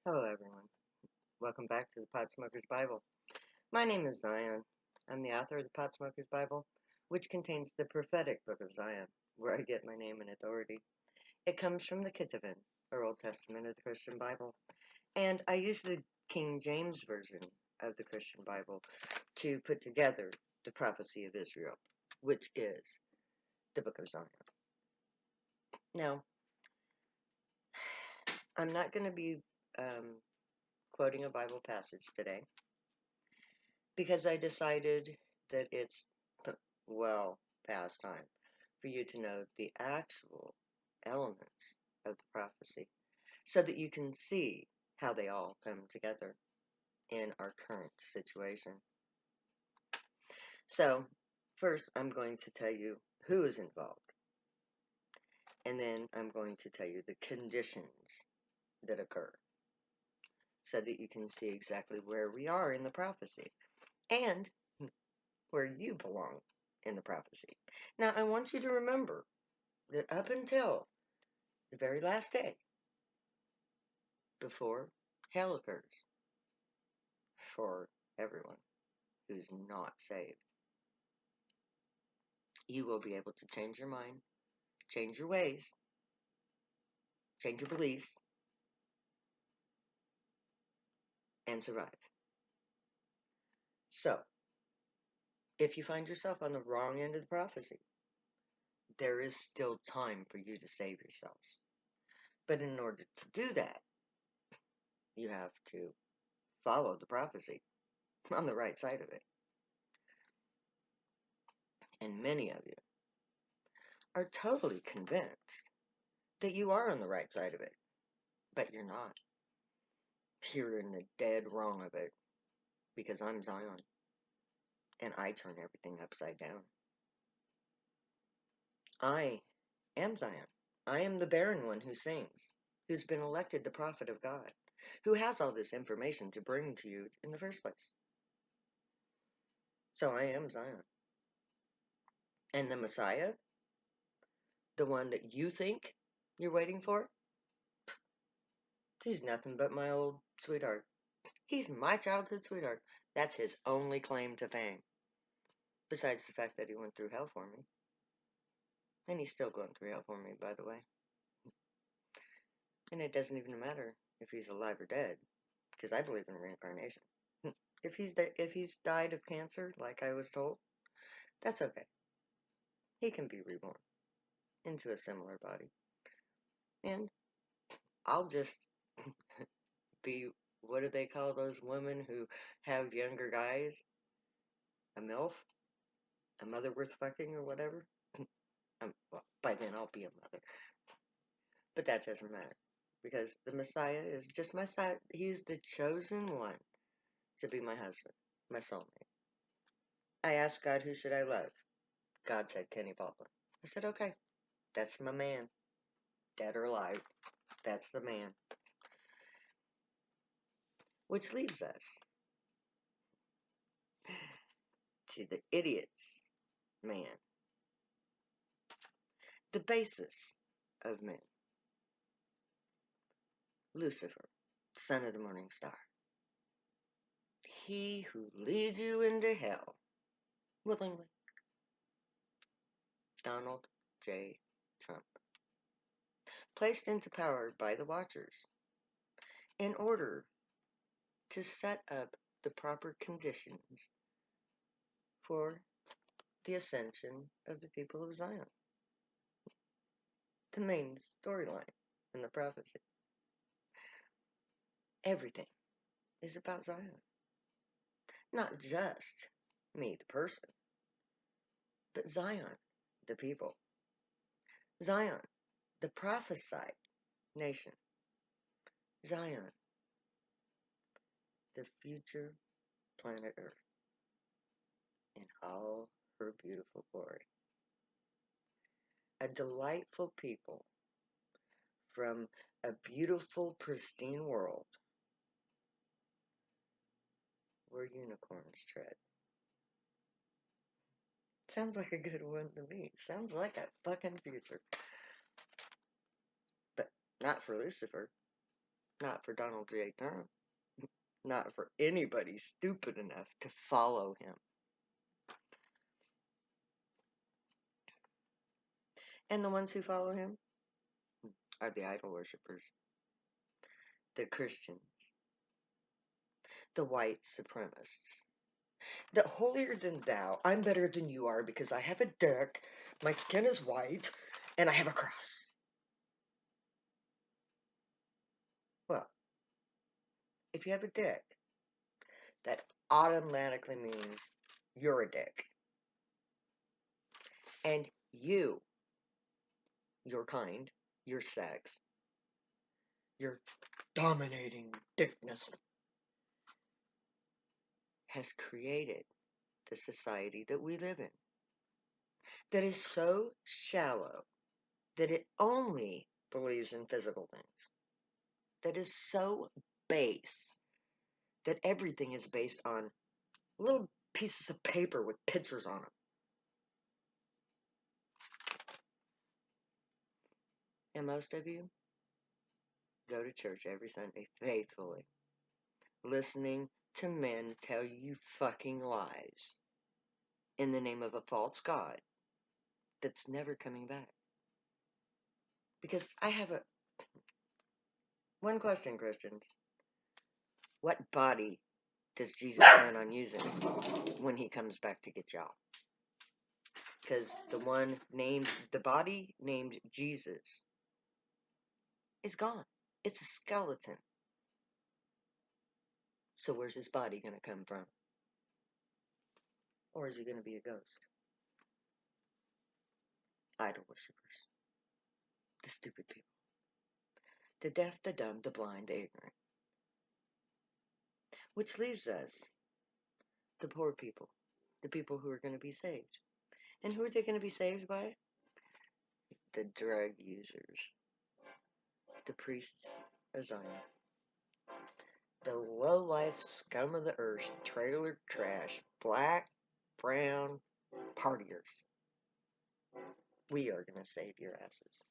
Hello, everyone. Welcome back to the Pot Smoker's Bible. My name is Zion. I'm the author of the Pot Smoker's Bible, which contains the prophetic book of Zion, where I get my name and authority. It comes from the Ketuvim, or Old Testament of the Christian Bible, and I use the King James Version of the Christian Bible to put together the prophecy of Israel, which is the book of Zion. Now, I'm not going to be quoting a Bible passage today, because I decided that it's well past time for you to know the actual elements of the prophecy so that you can see how they all come together in our current situation. So, first, I'm going to tell you who is involved, and then I'm going to tell you the conditions that occur so that you can see exactly where we are in the prophecy and where you belong in the prophecy. Now, I want you to remember that up until the very last day, before hell occurs for everyone who's not saved, you will be able to change your mind, change your ways, change your beliefs, and survive. So, if you find yourself on the wrong end of the prophecy, there is still time for you to save yourselves. But in order to do that, you have to follow the prophecy on the right side of it. And many of you are totally convinced that you are on the right side of it, but you're not. You're in the dead wrong of it, because I'm Zion, and I turn everything upside down. I am Zion. I am the barren one who sings, who's been elected the prophet of God, who has all this information to bring to you in the first place. So I am Zion. And the Messiah, the one that you think you're waiting for, he's nothing but my old sweetheart. He's my childhood sweetheart. That's his only claim to fame. Besides the fact that he went through hell for me. And he's still going through hell for me, by the way. And it doesn't even matter if he's alive or dead, because I believe in reincarnation. If he's died of cancer, like I was told, that's okay. He can be reborn into a similar body. And I'll just be, what do they call those women who have younger guys? A MILF? A mother worth fucking or whatever? Well, by then I'll be a mother. But that doesn't matter. Because the Messiah is just my side. He's the chosen one to be my husband, my soulmate. I asked God, who should I love? God said Kenny Baldwin. I said, okay, that's my man. Dead or alive, that's the man. Which leaves us to the idiot's man. The basis of men. Lucifer, son of the morning star. He who leads you into hell willingly. Donald J. Trump. Placed into power by the Watchers in order to set up the proper conditions for the ascension of the people of Zion. The main storyline in the prophecy. Everything is about Zion. Not just me, the person, but Zion, the people. Zion, the prophesied nation. Zion, the future planet Earth in all her beautiful glory. A delightful people from a beautiful, pristine world where unicorns tread. Sounds like a good one to me. Sounds like a fucking future. But not for Lucifer. Not for Donald J. Trump. Not for anybody stupid enough to follow him. And the ones who follow him are the idol worshippers, the Christians, the white supremacists, the holier than thou. I'm better than you are because I have a dick, my skin is white, and I have a cross. Well, if you have a dick, that automatically means you're a dick. And you, your kind, your sex, your dominating dickness has created the society that we live in that is so shallow that it only believes in physical things, that is so base that everything is based on little pieces of paper with pictures on them. And most of you go to church every Sunday faithfully, listening to men tell you fucking lies in the name of a false god that's never coming back. Because I have one question, Christians. What body does Jesus plan on using when he comes back to get y'all? Because the body named Jesus is gone. It's a skeleton. So where's his body going to come from? Or is he going to be a ghost? Idol worshippers. The stupid people. The deaf, the dumb, the blind, the ignorant. Which leaves us, the poor people. The people who are going to be saved. And who are they going to be saved by? The drug users. The priests of Zion. The low-life scum of the earth, trailer trash, black, brown, partiers. We are going to save your asses.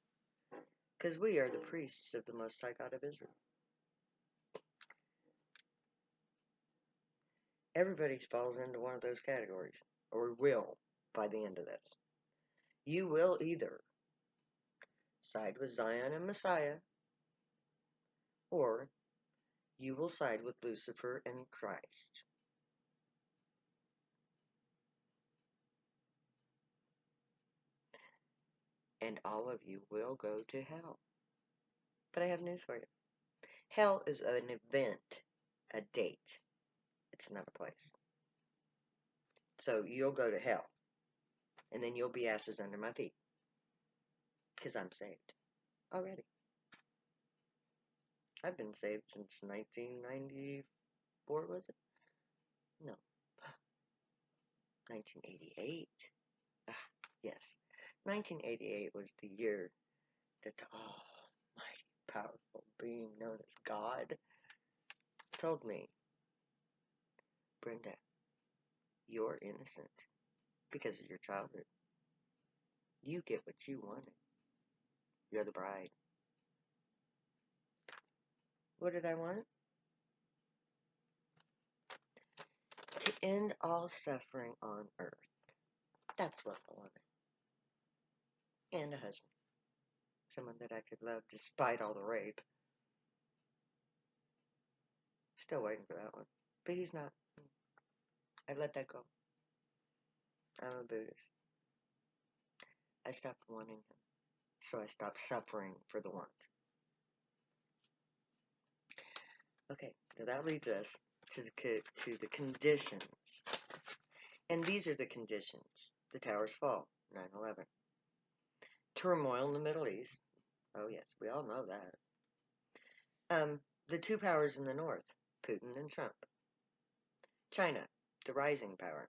Because we are the priests of the Most High God of Israel. Everybody falls into one of those categories, or will, by the end of this. You will either side with Zion and Messiah, or you will side with Lucifer and Christ. And all of you will go to hell. But I have news for you. Hell is an event, a date. It's not a place. So you'll go to hell. And then you'll be ashes under my feet. Because I'm saved. Already. I've been saved since 1994, was it? No. 1988. Ah, yes. 1988 was the year that the almighty, powerful being known as God told me, Brenda, you're innocent because of your childhood. You get what you wanted. You're the bride. What did I want? To end all suffering on earth. That's what I wanted. And a husband. Someone that I could love despite all the rape. Still waiting for that one. But he's not. I let that go. I'm a Buddhist. I stopped wanting him. So I stopped suffering for the want. Okay, now that leads us to the conditions. And these are the conditions. The towers fall, 9/11. Turmoil in the Middle East. Oh yes, we all know that. The two powers in the north, Putin and Trump. China, the rising power.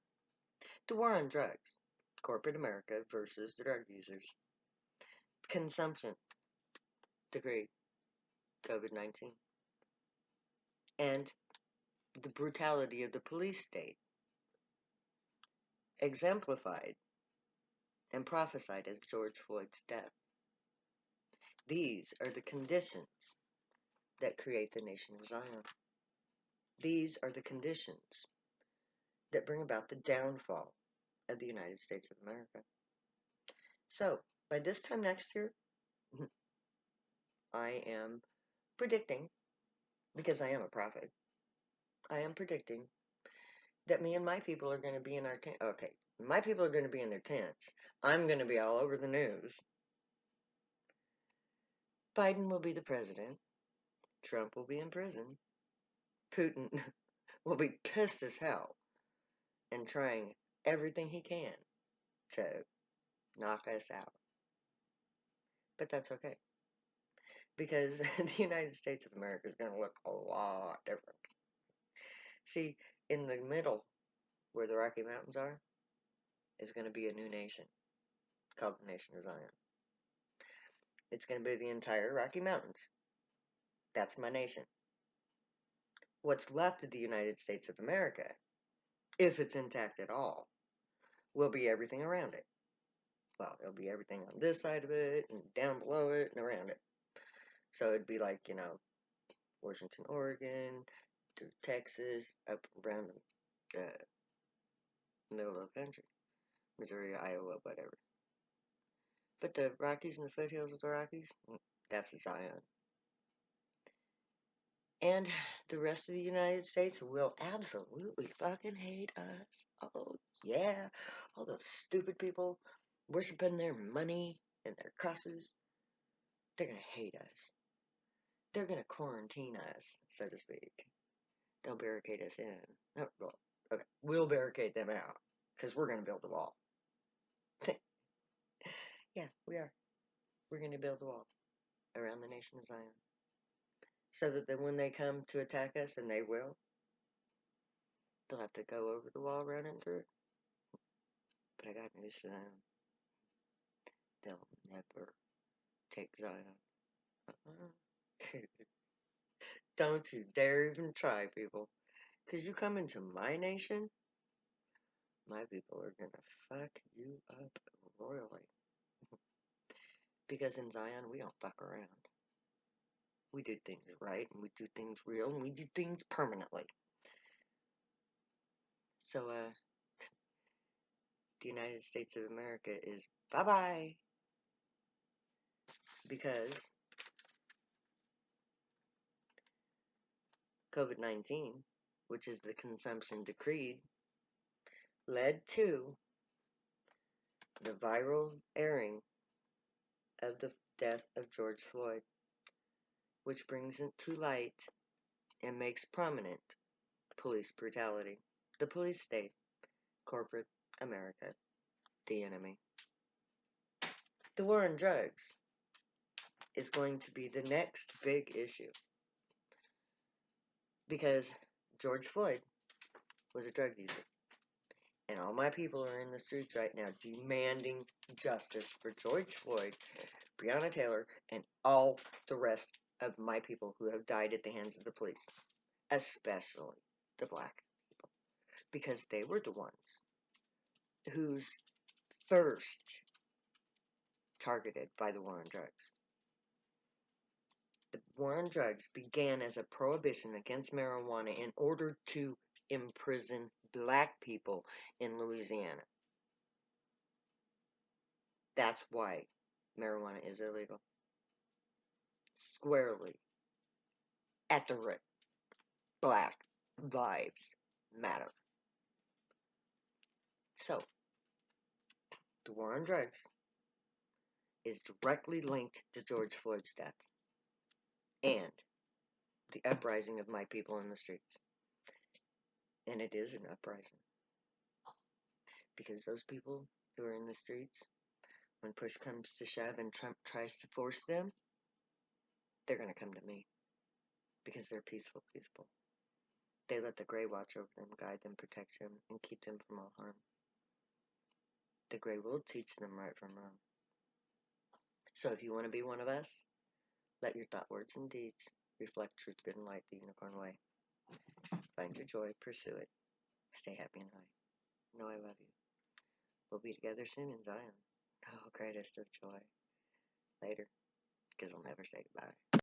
The war on drugs, corporate America versus the drug users. Consumption, the great COVID-19. And the brutality of the police state, exemplified and prophesied as George Floyd's death. These are the conditions that create the nation of Zion. These are the conditions that bring about the downfall of the United States of America. So, by this time next year, I am predicting, because I am a prophet, I am predicting that me and my people are going to be in our tent. Okay, my people are going to be in their tents. I'm going to be all over the news. Biden will be the president. Trump will be in prison. Putin will be pissed as hell and trying everything he can to knock us out. But that's okay, because the United States of America is going to look a lot different. See, in the middle, where the Rocky Mountains are, is going to be a new nation called the Nation of Zion. It's going to be the entire Rocky Mountains. That's my nation. What's left of the United States of America, if it's intact at all, will be everything around it. Well, it'll be everything on this side of it, and down below it, and around it. So it'd be like, Washington, Oregon, through Texas, up around the middle of the country. Missouri, Iowa, whatever. But the Rockies and the foothills of the Rockies, that's Zion. And the rest of the United States will absolutely fucking hate us. Oh, yeah. All those stupid people worshiping their money and their crosses, they're going to hate us. They're going to quarantine us, so to speak. They'll barricade us in. No, well, okay, we'll barricade them out, because we're going to build a wall. Yeah, we are. We're going to build a wall around the nation of Zion. So that then when they come to attack us, and they will, they'll have to go over the wall, run and through it. But I got news for them. They'll never take Zion. Don't you dare even try, people. Because you come into my nation, my people are going to fuck you up royally. Because in Zion, we don't fuck around. We do things right, and we do things real, and we do things permanently. So, the United States of America is bye-bye. Because COVID-19, which is the consumption decreed, led to the viral airing of the death of George Floyd, which brings it to light and makes prominent police brutality. The police state, corporate America, the enemy. The war on drugs is going to be the next big issue, because George Floyd was a drug user. And all my people are in the streets right now demanding justice for George Floyd, Breonna Taylor, and all the rest of my people who have died at the hands of the police, especially the black people, because they were the ones who's first targeted by the war on drugs. The war on drugs began as a prohibition against marijuana in order to imprison black people in Louisiana. That's why marijuana is illegal. Squarely. At the root. Black lives matter. So, the war on drugs is directly linked to George Floyd's death and the uprising of my people in the streets. And it is an uprising. Because those people who are in the streets, when push comes to shove and Trump tries to force them, they're going to come to me. Because they're peaceful people. They let the Grey watch over them, guide them, protect them, and keep them from all harm. The Grey will teach them right from wrong. So if you want to be one of us, let your thought, words, and deeds reflect truth, good, and light the unicorn way. Find your joy, pursue it. Stay happy and high. Know I love you. We'll be together soon in Zion. Oh, greatest of joy. Later, because I'll never say goodbye.